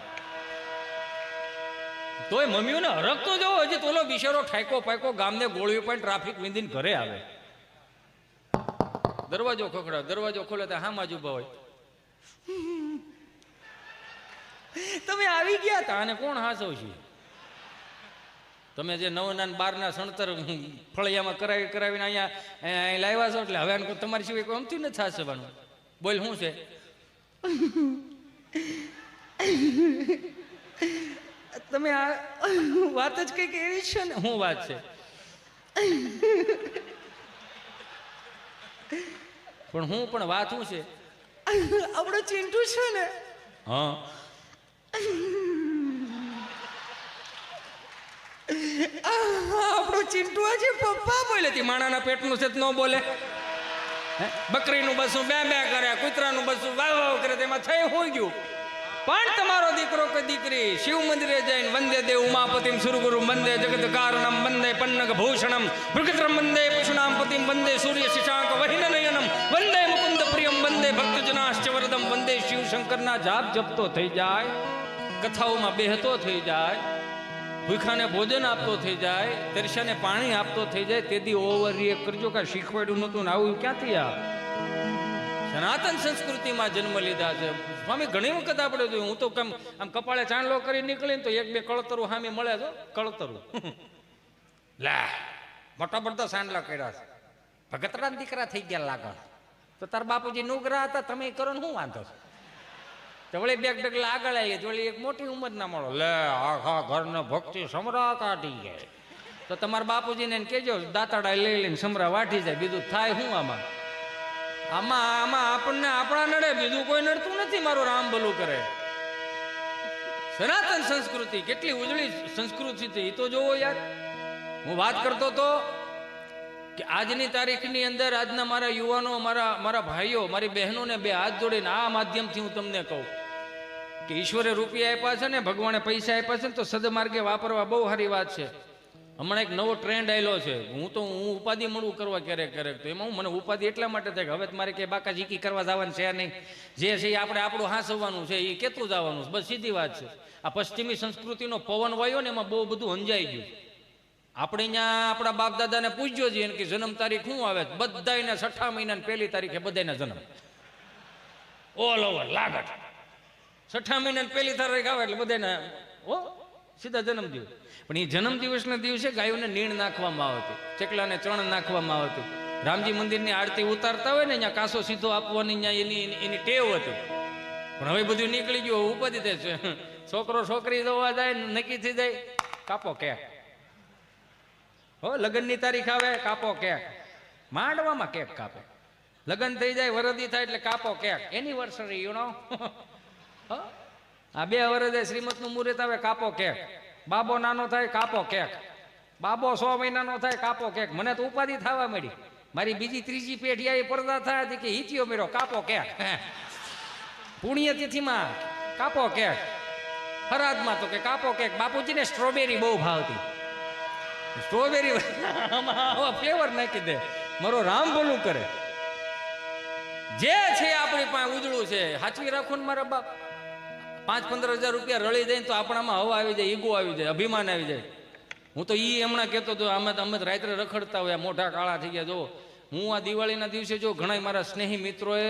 તોય મમ્મીઓને હરખ તો જો. હજી તોલો બિચારો ઠાયકો પાયકો ગામને ગોળીઓ પણ ટ્રાફિક વિંદીને ઘરે આવે. દરવાજો ખખડાવે, દરવાજો ખોલે તો હામાં જ ઉભા હોય. તમે આવી ગયા હતા, અને કોણ હાસવ છે? તમે જે 9 ના 12 ના સણતર ફળિયામાં કરાવીને અહીંયા લાવ્યા છો, એટલે હવે તમારી સિવાય કોઈ અમથી નથી સાસવાનું. બોલ શું છે? તમે આ વાત જ કઈક એવી છે ને. શું વાત છે? પણ વાત શું છે? આપણો ચિંટુ છે ને. હા, આપણો ચિંટુ આજે પપ્પા બોલે તે માણાના પેટનું છે ન બોલે. બકરીનું બસું બે કરે, કૂતરાનું બસું વાવ કરે, તેમાં થઈ હોય ગયું. પણ તમારો દીકરો કે દીકરી શિવ મંદિરે જઈને વંદે દેવ ઉમાપતિમ સુરગુરુ વંદે જગત કારણમ વંદે પન્નગ ભૂષણમ ભૃગત્રમ વંદે પશુનામ પતિમ વંદે સૂર્ય શિશાંક વહિન નયનમ વંદે મુકુંદ પ્રિયમ વંદે ભક્તજનાશ્ચ વરદમ વંદે શિવ શંકરના જાપ જપતો થઈ જાય, કથાઓમાં બેહતો થઈ જાય, ભૂખાને ભોજન આપતો થઈ જાય, તરસાને પાણી આપતો થઈ જાય, તેથી ઓવર રિએક્ટ કરજો કે શીખવાડ્યું નતું ને આવું ક્યાંથી આ સનાતન સંસ્કૃતિમાં જન્મ લીધા છે. સ્વામી ઘણી વખત આપણે જોયું, હું તો આમ કપાળે ચાંદલો કરી નીકળીને તો 1-2 કળતરું સામે મળે છે. કળતરું લે મોટા મોટા સાંડલા કર્યા છે, ભગતરા દીકરા થઈ ગયા લાગણ. તો તાર બાપુજી નુગરા હતા, તમે કરો ને શું વાંધો છે? તો વળી 2 ડગલા આગળ આવી તો વળી એક મોટી ઉંમરના મળો, લે આખા ઘરને ભક્તિ સમરા કાઢી જાય. તો તમારા બાપુજીને કહેજો દાંતડા લઈ લઈને સમરા વાટી જાય. બીજું થાય શું આમાં? આમાં આપણને આપણા નડે, બીજું કોઈ નડતું નથી. મારું રામ ભલું કરે. સનાતન સંસ્કૃતિ કેટલી ઉજળી સંસ્કૃતિ છે એ તો જોવો યાર. હું વાત કરતો હતો કે આજની તારીખની અંદર આજના મારા યુવાનો, મારા ભાઈઓ, મારી બહેનોને 2 હાથ જોડીને આ માધ્યમથી હું તમને કહું કે ઈશ્વરે રૂપિયા આપ્યા છે ને, ભગવાને પૈસા આપ્યા છે ને, તો સદમાર્ગે વાપરવા બહુ સારી વાત છે. હમણાં એક નવો ટ્રેન્ડ આવેલો છે. હું ઉપાધિ મળવું કરવા ક્યારેક તો એમાં મને ઉપાધિ એટલા માટે થાય કે હવે મારે કે બાકા જીકી કરવા જવાનું છે નહીં. જે છે એ આપણું હાંસવાનું છે, એ કેતું જવાનું છે, બસ સીધી વાત છે. આ પશ્ચિમી સંસ્કૃતિનો પવન વાયો ને એમાં બહુ બધું અંજાઈ ગયું. આપણે અહીંયા આપણા બાપ દાદાને પૂછજો છીએ કે જન્મ તારીખ શું આવે? બધાને 6 મહિનાની 1લી તારીખે બધાના જન્મ ઓલ ઓવર લાગટ. 6 મહિનાની 1લી તારીખ આવે એટલે બધાને સીધા જન્મ દિવસ. પણ એ જન્મ દિવસના દિવસે ગાયોને નીણ નાખવામાં આવતી, ચકલાને ચણ નાખવામાં આવતું. રામજી મંદિરની આરતી ઉતારતા હોય ને અહીંયા કાસો સીધો આપવાની એની ટેવ હતી. પણ હવે બધું નીકળી ગયું, ઉપાધિ થાય છે. છોકરો છોકરી જોવા જાય, નક્કી થઈ જાય, કાપો કેક. લગ્નની તારીખ આવે, કાપો કેક. માંડવામાં કેક કાપે. લગ્ન થઈ જાય, વરદી થાય એટલે કાપો કેક. એનિવર્સરી આ 2 વર્ષે શ્રીમતનું મુહૂર્ત આવે, કાપો કેક. બાબો નાનો થાય કાપો કેક, બાબો 100 મહિનાનો થાય કાપો કેક. મને તો ઉપાધિ થવા મળી. મારી બીજી ત્રીજી પેઢી આવી પડદા થાય કે હિચિયો મેરો કાપો કેક. પુણ્યતિથિમાં કાપો કેક, ફરાદમાં તો કે કાપો કેક. બાપુજીને સ્ટ્રોબેરી બહુ ભાવતી, સ્ટ્રોબેરી ફ્લેવર નાખી દે. મારો રામ ભલું કરે. જે છે આપણી પાસે ઉજળું છે સાચવી રાખો ને મારા બાપ. 5-15 હજાર રૂપિયા રળી જાય તો આપણામાં હવા આવી જાય, ઈગો આવી જાય, અભિમાન આવી જાય. હું તો હમણાં કહેતો હતો, અમે રાત્રે રખડતા હોય, મોટા કાળા થઈ ગયા. જો હું આ દિવાળીના દિવસે જો ઘણા મારા સ્નેહી મિત્રોએ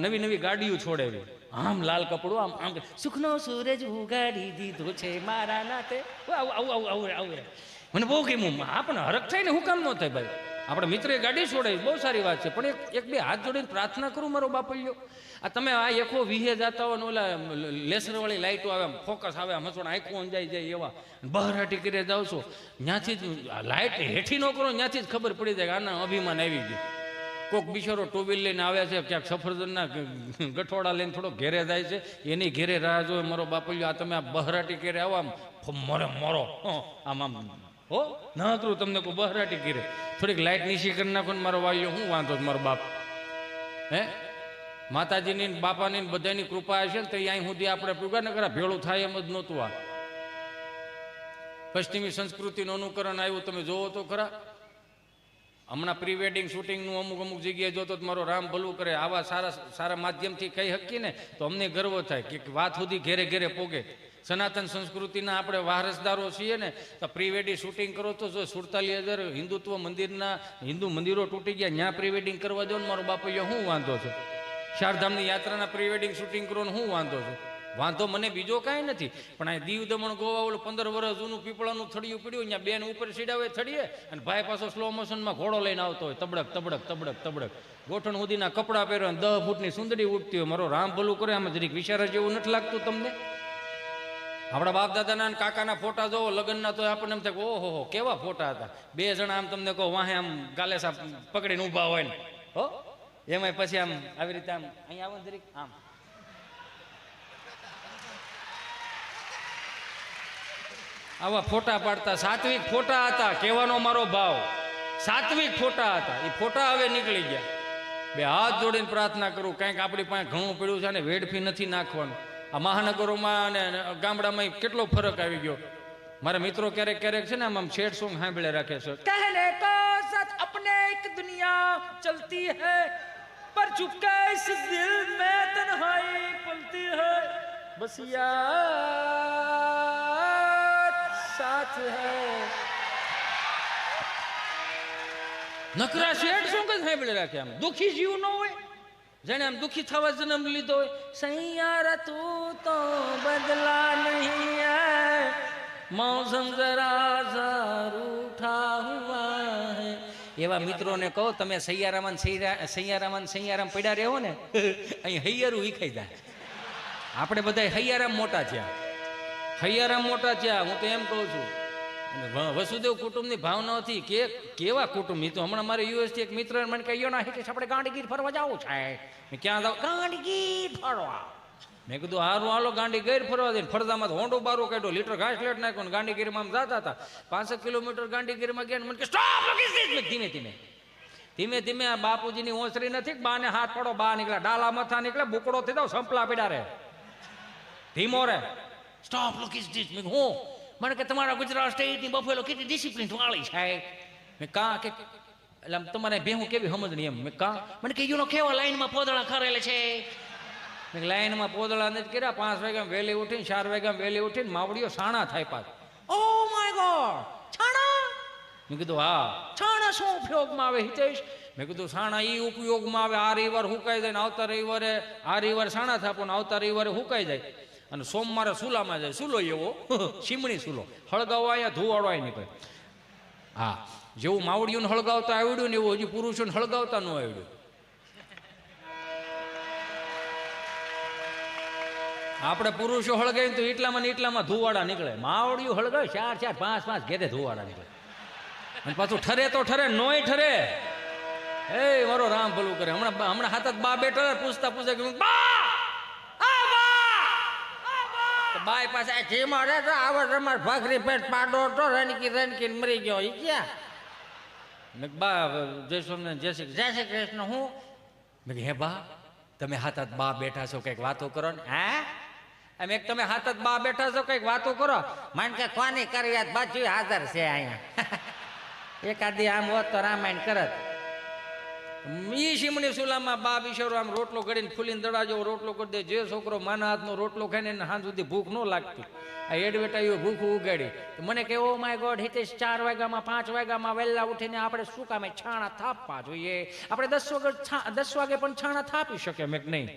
નવી નવી ગાડીઓ છોડાવી. આમ લાલ કપડું, આમ આમ સુખનો સૂરજ ઉગાડી દીધો છે મારા નાતે. આવું મને બહુ ગમ્યું. આપણને હરખ થાય ને, હું કામ ન થાય ભાઈ. આપણે મિત્રએ ગાડી છોડાવી, બહુ સારી વાત છે. પણ એક બે હાથ જોડીને પ્રાર્થના કરું મારો બાપલ્યો. આ તમે આ એકો વિહે જતા હોય ને, ઓલા લેસરવાળી લાઇટો આવે, ફોકસ આવે, હસણ આંખો અંજાઈ જાય એવા બહારાટી કરી જાવ છો, ત્યાંથી જ લાઇટ હેઠી ન કરો, ત્યાંથી જ ખબર પડી જાય કે આના અભિમાન આવી ગયું. કોઈક બિચારો ટુ વ્હીલ લઈને આવે છે, ક્યાંક સફરજનના ગઠોડા લઈને થોડો ઘેરે જાય છે, એની ઘેરે રાહ જોવે મારો બાપલ્યો. આ તમે આ બહરાટી ઘેરે આવો, આમ મરો આમ આમ હો ના કરું તમને કોઈ બહરાટી ઘેરે થોડીક લાઇટ નીચી કરી નાખો ને મારો વાલીઓ, શું વાંધો મારો બાપ? હે માતાજીની બાપાની બધાની કૃપા હશે ને તો અહીં સુધી આપણે પુગા ન કરા ભેળું થાય એમ જ નહોતું. આ પશ્ચિમી સંસ્કૃતિનું અનુકરણ આવ્યું, તમે જોવો તો ખરા. હમણાં પ્રી વેડિંગ શૂટિંગનું અમુક જગ્યાએ જોતો મારો રામ ભલું કરે. આવા સારા માધ્યમથી કહી શકીએ ને તો અમને ગર્વ થાય કે વાત સુધી ઘેરે ઘેરે પોગે. સનાતન સંસ્કૃતિના આપણે વારસદારો છીએ ને, તો પ્રી વેડિંગ શૂટિંગ કરો તો જો 47,000 હિન્દુત્વ હિન્દુ મંદિરો તૂટી ગયા, ત્યાં પ્રી વેડિંગ કરવા દો ને મારો બાપૈયો, શું વાંધો છે? ચારધામની યાત્રાના પ્રી વેડિંગ શૂટિંગ કરો ને શું વાંધો છે? વાંધો મને બીજો કાંઈ નથી. પણ આ દીવ દમણ ગોવા ઓલું 15 વર્ષ જૂનું પીપળાનું થડિયું પડ્યું, અહીંયા બેન ઉપર સીડાવે થડીએ અને ભાઈ પાછો સ્લો મોશનમાં ઘોડો લઈને આવતો હોય, તબડક તબડક તબડક તબડક, ગોઠણ સુધીના કપડાં પહેર્યા, 10 ફૂટની સુંદરી ઉઠતી હોય. મારો રામ ભલું કરે. આમાં જરીક વિચાર જેવું નથી લાગતું તમને? આપણા બાપ દાદાના અને કાકાના ફોટા જોવો લગ્નના, તો આપણને એમ થાય ઓહો કેવા ફોટા હતા. 2 જણા આમ તમને કહો વાહે આમ ગાલેસા પકડીને ઊભા હોય ને, હો એમાંય પછી આમ આવી રીતે આમ અહીંયા આવો ને જરીક આમ આવા ફોટા પાડતા. સાત્વિક ફોટા હતા, કહેવાનો મારો ભાવ સાત્વિક ફોટા હતા. એ ફોટા હવે નીકળી ગયા. 2 હાથ જોડીને પ્રાર્થના કરું, કંઈક આપણી પાસે ઘણું પડ્યું છે ને વેડફી નથી નાખવાનું. આ મહાનગરોમાં અને ગામડામાં કેટલો ફરક આવી ગયો. મારા મિત્રો ક્યારેક છે ને આમ છેડ સોંગ સાંભળે રાખે છે, કહેને કો સચ અપને એક દુનિયા ચલતી હૈ પર ચુપકે ઇસ દિલ મેં તન્હાઈ પલતી હૈ બસ યાર સાથ હૈ. નકરા શેડ સોંગ જ સાંભળે રાખે. આમ દુખી જીવ ન હોય, જેને આમ દુખી થવા જન્મ લીધો હોય. સૈયારા તું તો બદલા નહીં હૈ, મૌસમ જરા સા રૂઠા હુઆ હૈ. એવા મિત્રોને કહો તમે સૈયારામાં પડ્યા રહો ને, અહીં હૈયારું વિખાઈ જાય. આપણે બધા હૈયારામ મોટા થયા, હૈયારામ મોટા થયા. હું તો એમ કહું છું. અને વસુદેવ કુટુંબની ભાવનાથી કેવા કુટુંબ. તો હમણાં મારે યુએસથી એક મિત્ર મને કહ્યું ના હિતેશ આપણે ગાંડીગીર ફરવા જવું છે. મેં ક્યાં જાવ? ગાંડીગીર ફરવા. મેં કીધું હારું હાલો ગાંડીગીર ફરવા દઈને. ફરદામાં હોંડો બારો કાઢ્યો, લીટર ઘાસ લેટ નાખ્યો ને ગાંડીગીરમાં આમ જતા હતા. 5 કિલોમીટર ગાંડીગીરમાં ગયા. મને કે સ્ટોપ, ધીમે ધીમે આ બાપુજીની ઓસરી નથી, બાને હાથ પડો, બા નીકળ્યા, ડાલા મથા નીકળ્યા, બુકડો થઈ જાવ, સંપલા પડ્યા રે, ધીમો રે, સ્ટોપ લુક ઇઝ ધીસ. મેં હું મને કે તમારા ગુજરાત સ્ટેટની બફેલો કેટલી ડિસિપ્લિન વાળી છે. મેં કા કે એટલે તમારે ભેહું કેવી સમજણી એમ. મેં કા મને કે યુનો કેવા લાઈનમાં પોદળા ખરેલે છે. મેં લાઈનમાં પોદળા નથી કર્યા. 5 વાગ્યા વહેલી ઉઠીને 4 વાગ્યા વહેલી ઉઠીને માવડીઓ સાણા થાય પાછ. ઓ માય ગોડ, છાણા? મેં કીધું હા. છાણા શું ઉપયોગમાં આવે હિતેશ? મેં કીધું સાણા ઈ ઉપયોગમાં આવે, આ રવિવાર હુકાઈ જાય ને આવતા રવિવારે, આ રવિવારે સાણા થાપો ને આવતા રવિવારે હુકાઈ જાય. અને સોમવારે સુલામાં જાય. સુલો એવો સીમણી સુલો હળગાવવા અહીંયા ધુવાડવા નીકળે. હા, જેવું માવડીઓને હળગાવતા આવડ્યું ને એવું હજી પુરુષોને હળગાવતા ન આવડ્યું. આપણે પુરુષો હળગાવીને તો એટલામાં ને એટલામાં ધુવાડા નીકળે. માવડીઓ હળગાવે 4-4, 5-5 ઘેરે ધુવાડા નીકળે. અને પાછું ઠરે તો ઠરે, નોય ઠરે. એ મારો રામ ભલું કરે. હમણાં હાથ બા બેઠા પૂછતા કે બા બાય પાસે જી મારે તો આવો તમાર ભાખરી પેટ પાડો તો રણકી મરી ગયો ઈ ક્યાં? મેં કીધું, બા જય સ્વામિનારાયણ, જય શ્રી કૃષ્ણ. હું મેં કીધું, હે બા તમે હાથ બા બેઠા છો કંઈક વાતો કરો ને. હે એમ એક તમે હાથ જ બા બેઠા છો કઈક વાતો કરો. માન કે કોની કરવી બાજુ હાજર છે અહીંયા. એકાદી આમ હોત તો રામાયણ કરત. ઈ શીમણી સુલામાં બા બિચારો આમ રોટલો કરીને ફૂલીને દડા જેવો રોટલો કરી દે. જે છોકરો માના હાથનો રોટલો ખાઈને એને હાંજ સુધી ભૂખ ન લાગતી, આ એડવેટાઈઓ ભૂખ ઉગાડી. તો મને કે ઓ માય ગોડ હિતેશ 4 વાગ્યામાં 5 વાગ્યામાં વહેલા ઉઠીને આપણે શું કામે છાણા થાપવા જોઈએ? આપણે 10 વાગે પણ છાણા થાપી શકીએ. મેં નહીં,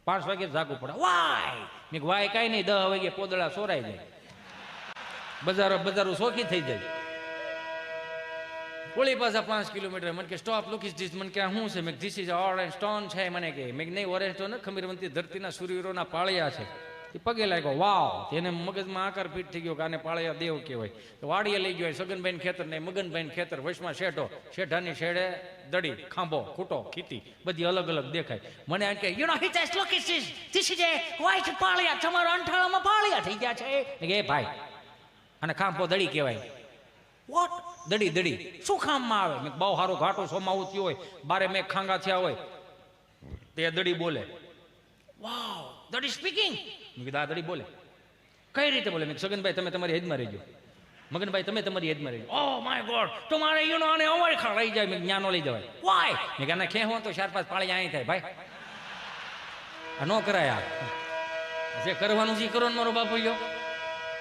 5 વાગે જાગવું પડે. વાય મેં વાય કાંઈ નહીં, 10 વાગે પોદળા સોરાઈ જાય, બજારો સોખી થઈ જાય. ઓળી પાછા 5 કિલોમીટર. મને કે સ્ટોપ લુક ઇઝ ધીસ. મને કે શું છે? મેં ધીસ ઇઝ ઓરેન્જ સ્ટોન છે. મને કે મેં નહીં, ઓરેન્જ સ્ટોન ખમીરવંતી ધરતીના સૂર્યવીરોના પાળિયા છે. એ પગે લાગ્યો, વાવ. એને મગજમાં આકાર ફીટ થઈ ગયો કે આને પાળિયા દેવ કહેવાય. તો વાડીએ લઈ ગયો, સગનભાઈ ખેતર ને મગનભાઈ ખેતર, વચમાં શેઢો, શેઢાની શેઢે દડી, ખાંભો, ખૂટો, ખીતી બધી અલગ અલગ દેખાય. મને એમ કે you know Hitesh look is this is a white પાળિયા, તમારા અંઠાળામાં પાળિયા થઈ ગયા છે. એ ભાઈ અને ખાંભો દડી કહેવાય. વોટ? દડી શું કામમાં આવે? મેં બહુ સારું ઘાટું સોમાવું થયું હોય, બારે મેં ખાંગા થયા હોય, તે દડી બોલે. વાવ, દડી સ્પીકિંગ. મેં કીધું આ દડી બોલે. કઈ રીતે બોલે? મેં સગનભાઈ તમે તમારી હેજમાં રહેજો, મગનભાઈ તમે તમારી હેજમાં રહેજો. ઓ માય ગોડ, તમારે યુ નો આને અમારી ખા લઈ જાય. મેં ન્યાનો લઈ જવાય. વાય? મેં કે ખેહો તો 4-5 પાળી અહીં થાય ભાઈ, આ ન કરાય. આ જે કરવાનું છે કરો ને મારો બાપુ.